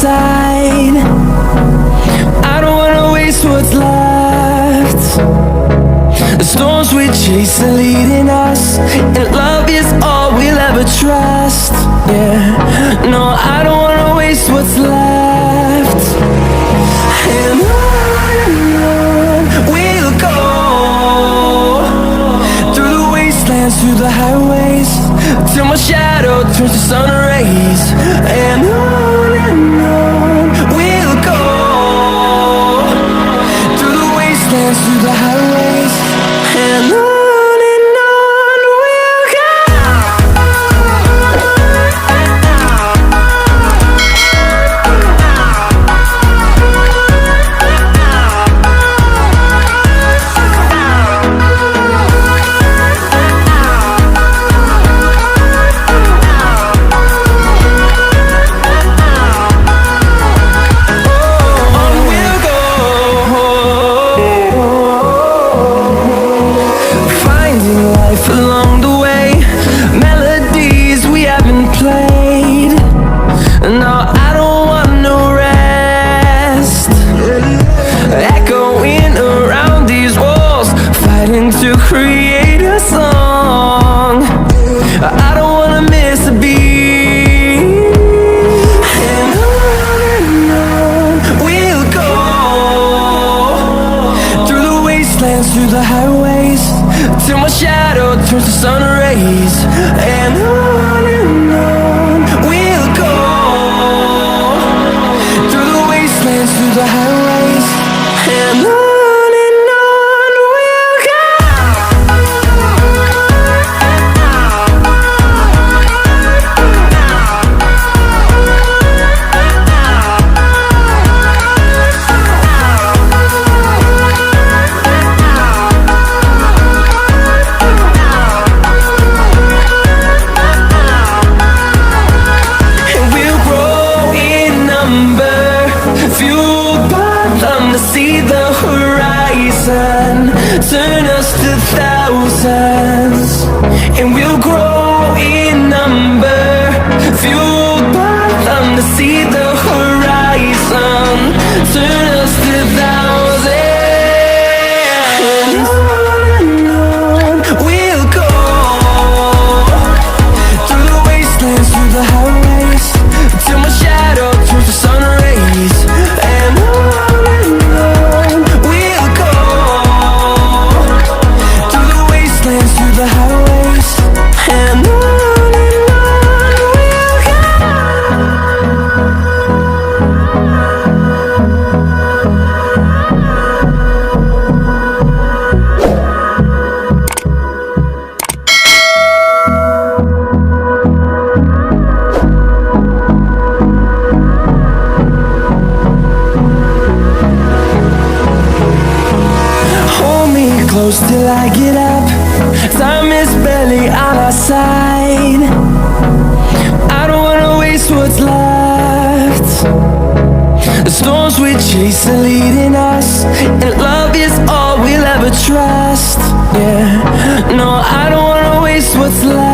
side. I don't wanna waste what's left. The storms we chase are leading us, and love is all we'll ever trust. Yeah, no, I don't wanna waste what's left. And on we'll go, through the wastelands, through the highways, till my shadow turns to sun rays. And on we'll go, through the wastelands, through the highways, and on. To create a song, I don't wanna miss a beat. And on we'll go, through the wastelands, through the highways, till my shadow turns to sun rays. And on we'll go, through the wastelands, through the highways, and on. Turn us to thousands, and we'll grow in number, fueled by them to see the horizon. Turn us to thousands, and on we'll go, through the wastelands, through the highways, till my shadow turns to sun rays. And on we'll go, through the highways, and on we'll go. Hold me close till I get up. Time is barely on our side. I don't wanna waste what's left. The storms we chase are leading us, and love is all we'll ever trust. Yeah, no, I don't wanna waste what's left.